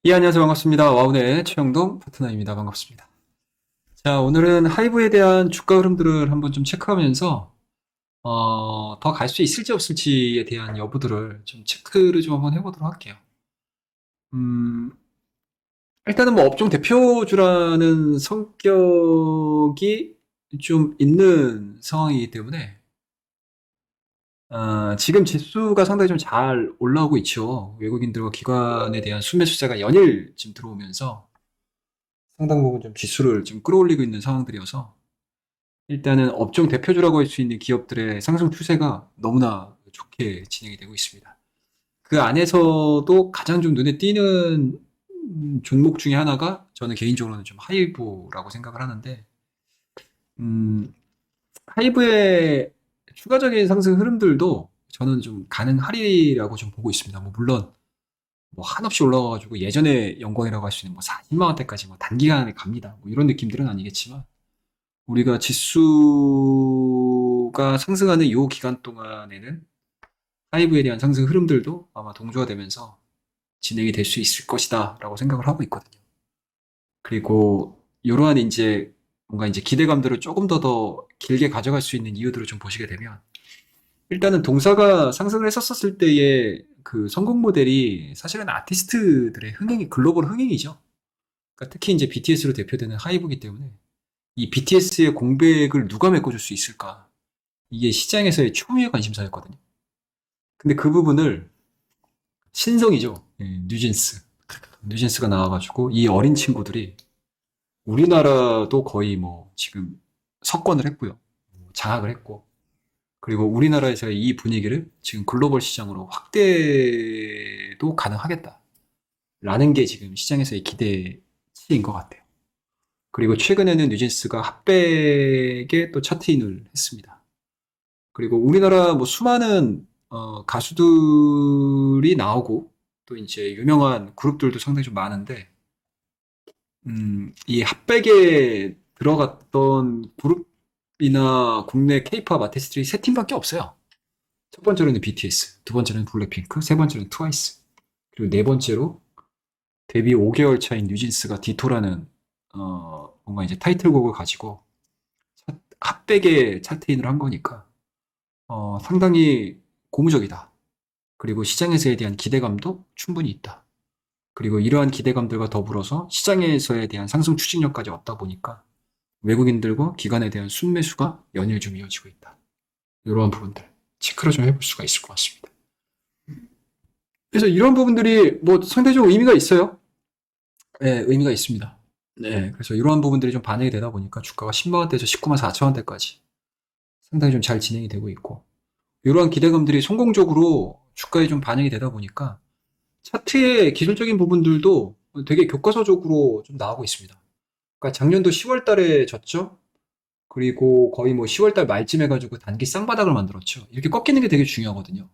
예, 안녕하세요. 반갑습니다. 와운의 최영동 파트너입니다. 반갑습니다. 자, 오늘은 하이브에 대한 주가 흐름들을 한번 좀 체크하면서, 더 갈 수 있을지 없을지에 대한 여부들을 좀 체크를 좀 한번 해보도록 할게요. 음, 일단은 뭐 업종 대표주라는 성격이 좀 있는 상황이기 때문에, 지금 지수가 상당히 좀 잘 올라오고 있죠. 외국인들과 기관에 대한 순매수세가 연일 지금 들어오면서, 상당 부분 좀 지수를 좀 끌어올리고 있는 상황들이어서 일단은 업종 대표주라고 할 수 있는 기업들의 상승 추세가 너무나 좋게 진행이 되고 있습니다. 그 안에서도 가장 좀 눈에 띄는 종목 중에 하나가 저는 개인적으로는 좀 하이브라고 생각을 하는데, 음, 하이브의 추가적인 상승 흐름들도 저는 좀 가능하리라고 좀 보고 있습니다. 뭐 물론 뭐 한없이 올라가가지고 예전의 영광이라고 할 수 있는 뭐 40만 원대까지 뭐 단기간에 갑니다. 뭐 이런 느낌들은 아니겠지만 우리가 지수가 상승하는 이 기간 동안에는 하이브에 대한 상승 흐름들도 아마 동조가 되면서 진행이 될 수 있을 것이다 라고 생각을 하고 있거든요. 그리고 이러한 이제 뭔가 이제 기대감들을 조금 더 길게 가져갈 수 있는 이유들을 좀 보시게 되면 일단은 동사가 상승을 했었을 때의 그 성공 모델이 사실은 아티스트들의 흥행이 글로벌 흥행이죠. 그러니까 특히 이제 BTS로 대표되는 하이브이기 때문에 이 BTS의 공백을 누가 메꿔줄 수 있을까? 이게 시장에서의 초유의 관심사였거든요. 근데 그 부분을 신성이죠. 예, 뉴진스. 뉴진스가 나와가지고 이 어린 친구들이 우리나라도 거의 뭐 지금 석권을 했고요. 장악을 했고. 그리고 우리나라에서의 이 분위기를 지금 글로벌 시장으로 확대도 가능하겠다. 라는 게 지금 시장에서의 기대치인 것 같아요. 그리고 최근에는 뉴진스가 핫백에 또 차트인을 했습니다. 그리고 우리나라 뭐 수많은 가수들이 나오고 또 이제 유명한 그룹들도 상당히 좀 많은데 이 핫백에 들어갔던 그룹이나 국내 케이팝 아티스트들이 세 팀밖에 없어요. 첫 번째로는 BTS, 두 번째로는 블랙핑크, 세 번째로는 트와이스, 그리고 네 번째로 데뷔 5개월 차인 뉴진스가 디토라는 뭔가 이제 타이틀곡을 가지고 핫백에 차트인을 한 거니까 상당히 고무적이다. 그리고 시장에서에 대한 기대감도 충분히 있다. 그리고 이러한 기대감들과 더불어서 시장에서에 대한 상승 추진력까지 얻다 보니까 외국인들과 기관에 대한 순매수가 연일 좀 이어지고 있다. 이러한 부분들 체크를 좀 해볼 수가 있을 것 같습니다. 그래서 이런 부분들이 뭐 상대적으로 의미가 있어요. 네, 의미가 있습니다. 네, 그래서 이러한 부분들이 좀 반영이 되다 보니까 주가가 10만 원대에서 19만 4천 원대까지 상당히 좀 잘 진행이 되고 있고 이러한 기대감들이 성공적으로 주가에 좀 반영이 되다 보니까 차트의 기술적인 부분들도 되게 교과서적으로 좀 나오고 있습니다. 그러니까 작년도 10월 달에 졌죠? 그리고 거의 뭐 10월 달 말쯤 해가지고 단기 쌍바닥을 만들었죠. 이렇게 꺾이는 게 되게 중요하거든요.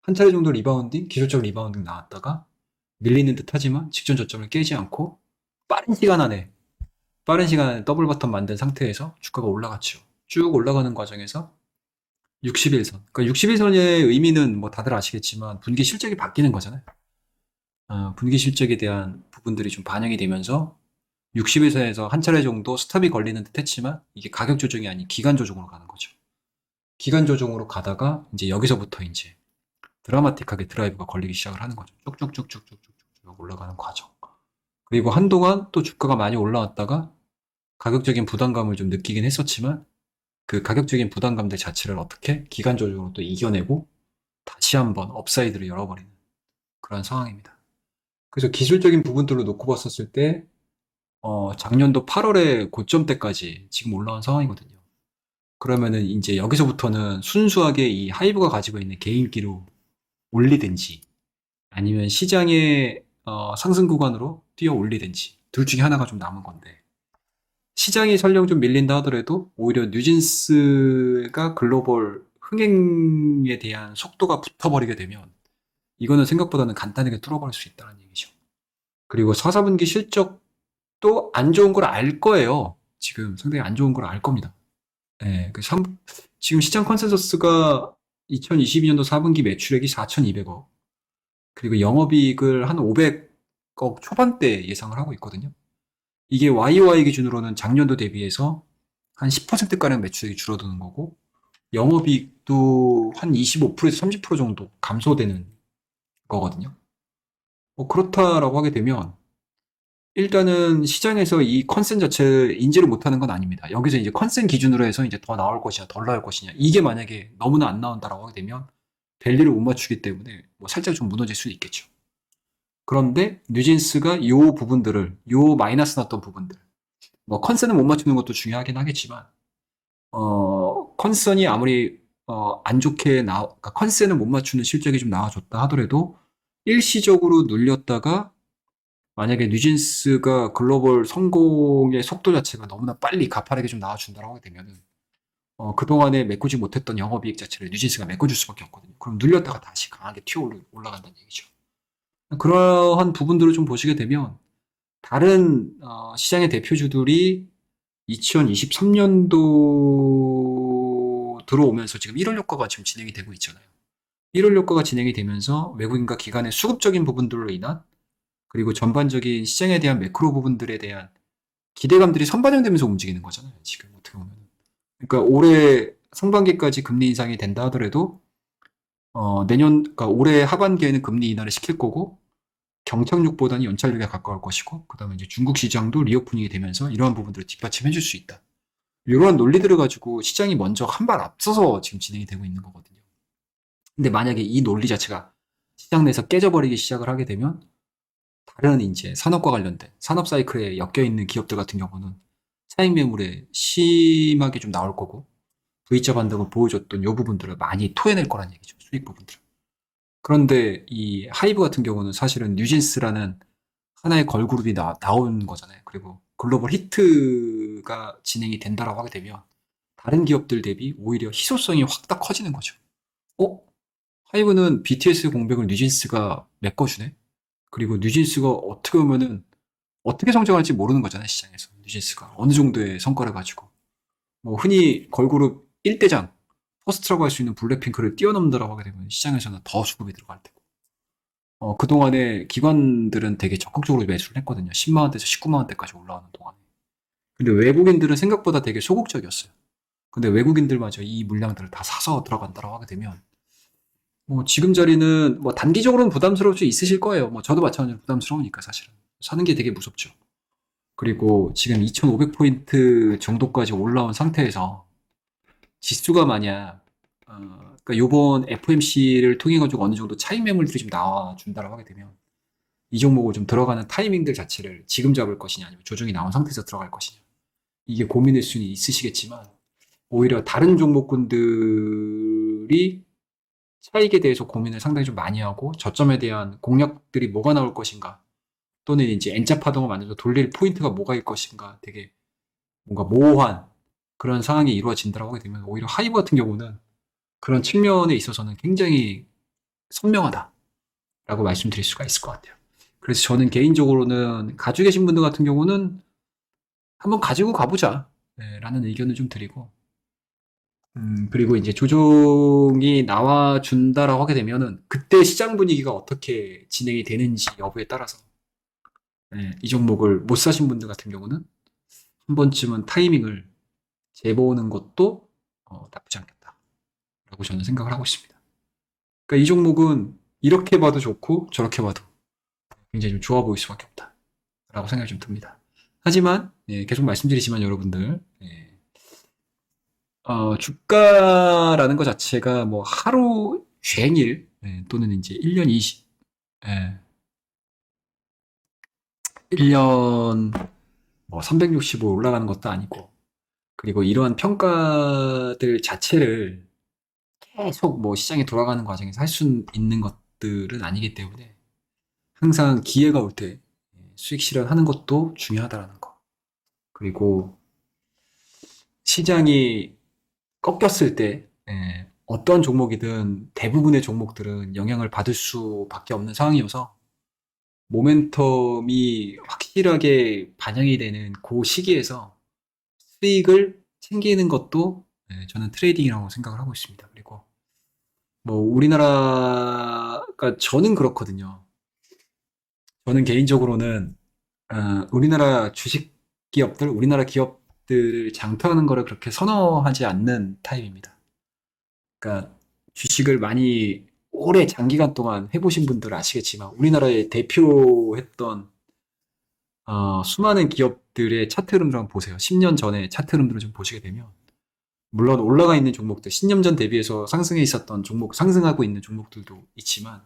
한 차례 정도 리바운딩, 기술적 리바운딩 나왔다가 밀리는 듯 하지만 직전 저점을 깨지 않고 빠른 시간 안에, 빠른 시간 안에 더블 버튼 만든 상태에서 주가가 올라갔죠. 쭉 올라가는 과정에서 60일선. 그러니까 60일선의 의미는 뭐 다들 아시겠지만 분기 실적이 바뀌는 거잖아요. 분기 실적에 대한 부분들이 좀 반영이 되면서 60일선에서 한 차례 정도 스탑이 걸리는 듯 했지만 이게 가격 조정이 아닌 기간 조정으로 가는 거죠. 기간 조정으로 가다가 이제 여기서부터 이제 드라마틱하게 드라이브가 걸리기 시작을 하는 거죠. 쭉쭉쭉쭉쭉쭉 올라가는 과정. 그리고 한동안 또 주가가 많이 올라왔다가 가격적인 부담감을 좀 느끼긴 했었지만 그 가격적인 부담감들 자체를 어떻게 기간 조정으로 또 이겨내고 다시 한번 업사이드를 열어버리는 그런 상황입니다. 그래서 기술적인 부분들로 놓고 봤었을 때 작년도 8월에 고점 때까지 지금 올라온 상황이거든요. 그러면은 이제 여기서부터는 순수하게 이 하이브가 가지고 있는 개인기로 올리든지 아니면 시장의 상승 구간으로 뛰어 올리든지 둘 중에 하나가 좀 남은 건데 시장이 설령 좀 밀린다 하더라도 오히려 뉴진스가 글로벌 흥행에 대한 속도가 붙어버리게 되면 이거는 생각보다는 간단하게 뚫어버릴 수 있다는 얘기죠. 그리고 4, 4분기 실적도 안 좋은 걸 알 거예요. 지금 상당히 안 좋은 걸 알 겁니다. 예, 지금 시장 컨센서스가 2022년도 4분기 매출액이 4,200억, 그리고 영업이익을 한 초반대 예상을 하고 있거든요. 이게 YOY 기준으로는 작년도 대비해서 한 10%가량 매출이 줄어드는 거고, 영업이익도 한 25%에서 30% 정도 감소되는 거거든요. 그렇다라고 하게 되면, 일단은 시장에서 이 컨센 자체를 인지를 못하는 건 아닙니다. 여기서 이제 컨센 기준으로 해서 이제 더 나올 것이냐, 덜 나올 것이냐. 이게 만약에 너무나 안 나온다라고 하게 되면, 밸류를 못 맞추기 때문에 뭐 살짝 좀 무너질 수도 있겠죠. 그런데 뉴진스가 요 부분들을, 요 마이너스 났던 부분들, 뭐 컨센을 못 맞추는 것도 중요하긴 하겠지만, 컨선이 아무리 안 좋게 그러니까 컨센을 못 맞추는 실적이 좀 나와줬다 하더라도 일시적으로 눌렸다가 만약에 뉴진스가 글로벌 성공의 속도 자체가 너무나 빨리 가파르게 좀 나와준다고 하게 되면은 그동안에 메꾸지 못했던 영업이익 자체를 뉴진스가 메꿔줄 수밖에 없거든요. 그럼 눌렸다가 다시 강하게 튀어 올라간다는 얘기죠. 그러한 부분들을 좀 보시게 되면 다른 시장의 대표주들이 2023년도 들어오면서 지금 1월 효과가 지금 진행이 되고 있잖아요. 1월 효과가 진행이 되면서 외국인과 기관의 수급적인 부분들로 인한 그리고 전반적인 시장에 대한 매크로 부분들에 대한 기대감들이 선반영되면서 움직이는 거잖아요. 지금 어떻게 보면. 그러니까 올해 상반기까지 금리 인상이 된다 하더라도 그러니까 올해 하반기에는 금리 인하를 시킬 거고 경착륙보다는 연착륙에 가까울 것이고 그다음에 이제 중국 시장도 리오프닝이 되면서 이러한 부분들을 뒷받침해 줄 수 있다. 이러한 논리들을 가지고 시장이 먼저 한 발 앞서서 지금 진행이 되고 있는 거거든요. 근데 만약에 이 논리 자체가 시장 내에서 깨져버리기 시작을 하게 되면 다른 이제 산업과 관련된 산업 사이클에 엮여 있는 기업들 같은 경우는 차익 매물에 심하게 좀 나올 거고 V자 반등을 보여줬던 이 부분들을 많이 토해낼 거란 얘기죠. 수익 부분들을. 그런데 이 하이브 같은 경우는 사실은 뉴진스라는 하나의 걸그룹이 나온 거잖아요. 그리고 글로벌 히트가 진행이 된다라고 하게 되면 다른 기업들 대비 오히려 희소성이 확 딱 커지는 거죠. 어? 하이브는 BTS 공백을 뉴진스가 메꿔주네? 그리고 뉴진스가 어떻게 보면은 어떻게 성장할지 모르는 거잖아요, 시장에서. 뉴진스가. 어느 정도의 성과를 가지고. 뭐 흔히 걸그룹 1대장, 퍼스트라고 할 수 있는 블랙핑크를 뛰어넘는다라고 하게 되면 시장에서는 더 수급이 들어갈 테고. 그동안에 기관들은 되게 적극적으로 매수를 했거든요. 10만 원대에서 19만 원대까지 올라오는 동안에. 근데 외국인들은 생각보다 되게 소극적이었어요. 근데 외국인들마저 이 물량들을 다 사서 들어간다라고 하게 되면 뭐 지금 자리는 뭐 단기적으로는 부담스러울 수 있으실 거예요. 뭐 저도 마찬가지로 부담스러우니까 사실은. 사는 게 되게 무섭죠. 그리고 지금 2,500포인트 정도까지 올라온 상태에서 지수가 만약 그러니까 요번 FOMC를 통해 가지고 어느 정도 차익 매물들이 좀 나와 준다라고 하게 되면 이 종목을 좀 들어가는 타이밍들 자체를 지금 잡을 것이냐 아니면 조정이 나온 상태에서 들어갈 것이냐 이게 고민일 수는 있으시겠지만 오히려 다른 종목군들이 차익에 대해서 고민을 상당히 좀 많이 하고 저점에 대한 공략들이 뭐가 나올 것인가 또는 이제 N자 파동을 만들어서 돌릴 포인트가 뭐가 있을 것인가 되게 뭔가 모호한 그런 상황이 이루어진다고 하게 되면 오히려 하이브 같은 경우는 그런 측면에 있어서는 굉장히 선명하다라고 말씀드릴 수가 있을 것 같아요. 그래서 저는 개인적으로는 가지고 계신 분들 같은 경우는 한번 가지고 가보자 라는 의견을 좀 드리고 그리고 이제 조정이 나와준다라고 하게 되면은 그때 시장 분위기가 어떻게 진행이 되는지 여부에 따라서 이 종목을 못 사신 분들 같은 경우는 한 번쯤은 타이밍을 재보는 것도 나쁘지 않겠다라고 저는 생각을 하고 있습니다. 그러니까 이 종목은 이렇게 봐도 좋고 저렇게 봐도 굉장히 좀 좋아 보일 수밖에 없다라고 생각이 좀 듭니다. 하지만 계속 말씀드리지만 여러분들 주가라는 것 자체가 뭐 하루 종일 또는 이제 1년 1년 뭐 365 올라가는 것도 아니고 그리고 이러한 평가들 자체를 계속 뭐 시장이 돌아가는 과정에서 할 수 있는 것들은 아니기 때문에 항상 기회가 올 때 수익 실현하는 것도 중요하다라는 거. 그리고 시장이 꺾였을 때 어떤 종목이든 대부분의 종목들은 영향을 받을 수밖에 없는 상황이어서 모멘텀이 확실하게 반영이 되는 그 시기에서 수익을 챙기는 것도 저는 트레이딩이라고 생각을 하고 있습니다. 그리고 뭐 우리나라가 저는 그렇거든요. 저는 개인적으로는 우리나라 주식 기업들, 우리나라 기업들을 장투하는 거를 그렇게 선호하지 않는 타입입니다. 그러니까 주식을 많이 오래 장기간 동안 해보신 분들은 아시겠지만 우리나라의 대표했던 수많은 기업들의 차트 흐름들 한번 보세요. 10년 전에 차트 흐름들을 좀 보시게 되면 물론 올라가 있는 종목들, 10년 전 대비해서 상승해 있었던 종목, 상승하고 있는 종목들도 있지만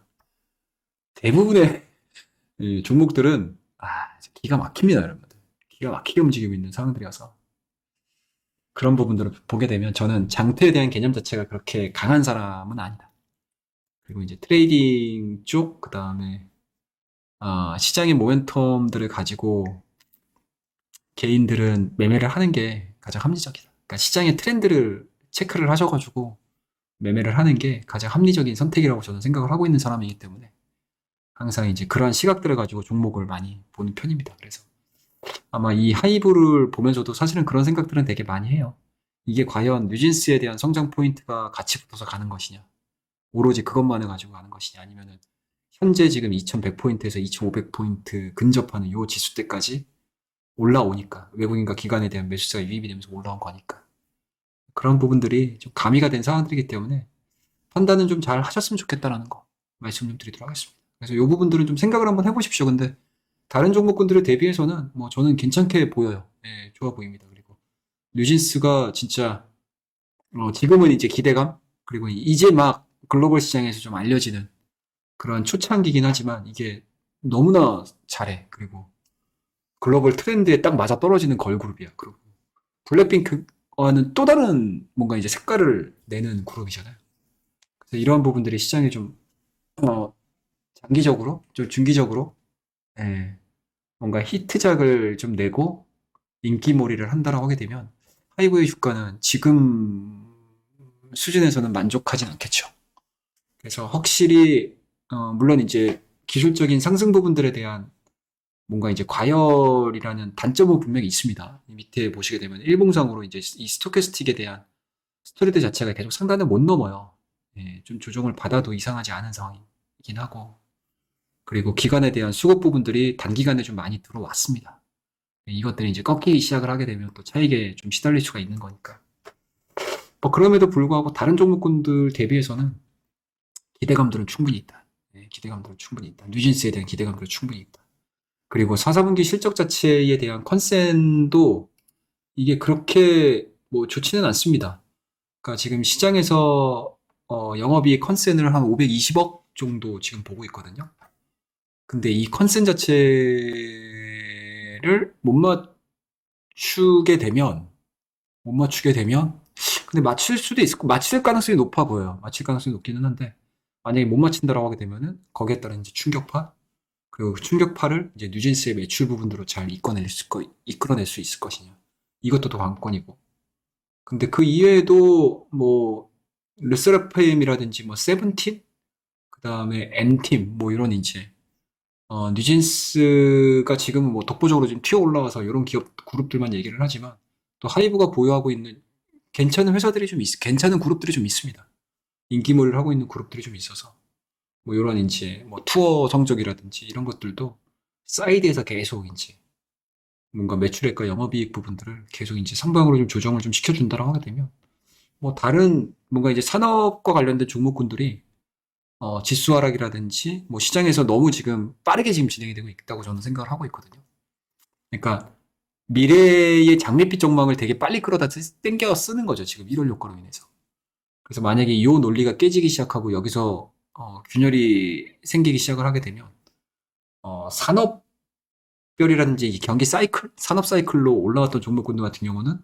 대부분의 이 종목들은 기가 막힙니다, 여러분들. 기가 막히게 움직이고 있는 상황들이어서 그런 부분들을 보게 되면 저는 장투에 대한 개념 자체가 그렇게 강한 사람은 아니다. 그리고 이제 트레이딩 쪽, 그 다음에 시장의 모멘텀들을 가지고 개인들은 매매를 하는 게 가장 합리적이다. 그러니까 시장의 트렌드를 체크를 하셔가지고 매매를 하는 게 가장 합리적인 선택이라고 저는 생각을 하고 있는 사람이기 때문에 항상 이제 그러한 시각들을 가지고 종목을 많이 보는 편입니다. 그래서 아마 이 하이브를 보면서도 사실은 그런 생각들은 되게 많이 해요. 이게 과연 뉴진스에 대한 성장 포인트가 같이 붙어서 가는 것이냐, 오로지 그것만을 가지고 가는 것이냐, 아니면은 현재 지금 2100포인트에서 2500포인트 근접하는 요 지수대까지 올라오니까 외국인과 기관에 대한 매수세가 유입이 되면서 올라온 거니까 그런 부분들이 좀 가미가 된 상황들이기 때문에 판단은 좀 잘 하셨으면 좋겠다라는 거 말씀 좀 드리도록 하겠습니다. 그래서 이 부분들은 좀 생각을 한번 해보십시오. 근데 다른 종목군들에 대비해서는 뭐 저는 괜찮게 보여요. 예, 좋아 보입니다. 그리고 뉴진스가 진짜 지금은 이제 기대감 그리고 이제 막 글로벌 시장에서 좀 알려지는 그런 초창기긴 하지만 이게 너무나 잘해. 그리고 글로벌 트렌드에 딱 맞아 떨어지는 걸그룹이야. 그리고 블랙핑크와는 또 다른 뭔가 이제 색깔을 내는 그룹이잖아요. 그래서 이러한 부분들이 시장에 좀 어, 장기적으로, 좀 중기적으로 예, 뭔가 히트작을 좀 내고 인기몰이를 한다라고 하게 되면 하이브의 주가는 지금 수준에서는 만족하진 않겠죠. 그래서 확실히 물론 이제 기술적인 상승 부분들에 대한 뭔가 이제 과열이라는 단점은 분명히 있습니다. 이 밑에 보시게 되면 일봉상으로 이제 이 스토캐스틱에 대한 스토리드 자체가 계속 상단을 못 넘어요. 예, 좀 조정을 받아도 이상하지 않은 상황이긴 하고 그리고 기관에 대한 수급 부분들이 단기간에 좀 많이 들어왔습니다. 예, 이것들이 이제 꺾이기 시작을 하게 되면 또 차익에 좀 시달릴 수가 있는 거니까. 뭐 그럼에도 불구하고 다른 종목군들 대비해서는 기대감들은 충분히 있다. 예, 기대감들은 충분히 있다. 뉴진스에 대한 기대감들은 충분히 있다. 그리고 4, 4분기 실적 자체에 대한 컨센도 이게 그렇게 뭐 좋지는 않습니다. 그러니까 지금 시장에서 영업이익 컨센을 한 520억 정도 지금 보고 있거든요. 근데 이 컨센 자체를 못 맞추게 되면 근데 맞출 수도 있고 맞출 가능성이 높아 보여요. 맞출 가능성이 높기는 한데 만약에 못 맞춘다라고 하게 되면은 거기에 따른 이제 충격파 그리고 그 충격파를 이제 뉴진스의 매출 부분으로 잘 이끌어낼 수 있을 것이냐. 이것도 또 관건이고. 근데 그 이외에도 뭐 르세라핌이라든지 뭐 세븐틴 그다음에 N팀 뭐 이런 이제 뉴진스가 지금은 뭐 독보적으로 지금 튀어 올라와서 이런 기업 그룹들만 얘기를 하지만 또 하이브가 보유하고 있는 괜찮은 회사들이 괜찮은 그룹들이 좀 있습니다. 인기몰이를 하고 있는 그룹들이 좀 있어서 뭐 이런 이제 뭐 투어 성적이라든지 이런 것들도 사이드에서 계속 이제 뭔가 매출액과 영업이익 부분들을 계속 이제 상방으로 좀 조정을 좀 시켜준다라고 하게 되면 뭐 다른 뭔가 이제 산업과 관련된 종목군들이 지수 하락이라든지 뭐 시장에서 너무 지금 빠르게 지금 진행이 되고 있다고 저는 생각을 하고 있거든요. 그러니까 미래의 장밋빛 전망을 되게 빨리 끌어다 땡겨 쓰는 거죠. 지금 1월 효과로 인해서. 그래서 만약에 이 논리가 깨지기 시작하고 여기서 균열이 생기기 시작을 하게 되면 산업별이라든지 이 경기 사이클, 산업 사이클로 올라왔던 종목군들 같은 경우는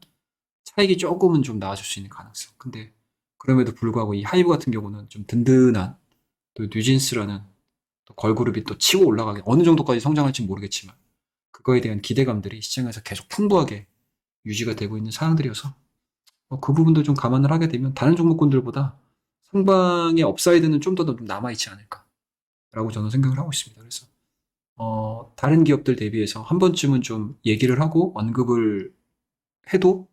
차익이 조금은 좀 나아질 수 있는 가능성. 근데 그럼에도 불구하고 이 하이브 같은 경우는 좀 든든한 또 뉴진스라는 또 걸그룹이 또 치고 올라가게 어느 정도까지 성장할지 모르겠지만 그거에 대한 기대감들이 시장에서 계속 풍부하게 유지가 되고 있는 상황들이어서 그 부분도 좀 감안을 하게 되면 다른 종목군들보다 상방의 업사이드는 좀 더 남아있지 않을까라고 저는 생각을 하고 있습니다. 그래서 다른 기업들 대비해서 한 번쯤은 좀 얘기를 하고 언급을 해도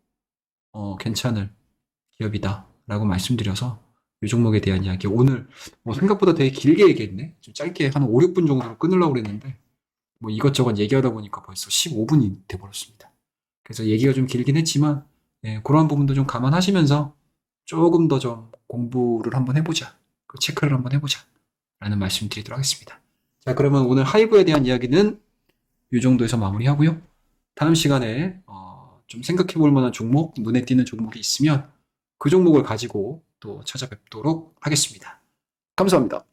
괜찮을 기업이다라고 말씀드려서 이 종목에 대한 이야기 오늘 뭐 생각보다 되게 길게 얘기했네. 좀 짧게 한 5, 6분 정도로 끊으려고 그랬는데 뭐 이것저것 얘기하다 보니까 벌써 15분이 돼버렸습니다. 그래서 얘기가 좀 길긴 했지만, 그런 부분도 좀 감안하시면서 조금 더 좀 공부를 한번 해보자. 그 체크를 한번 해보자. 라는 말씀 드리도록 하겠습니다. 자, 그러면 오늘 하이브에 대한 이야기는 이 정도에서 마무리하고요. 다음 시간에 좀 생각해 볼 만한 종목, 눈에 띄는 종목이 있으면 그 종목을 가지고 또 찾아뵙도록 하겠습니다. 감사합니다.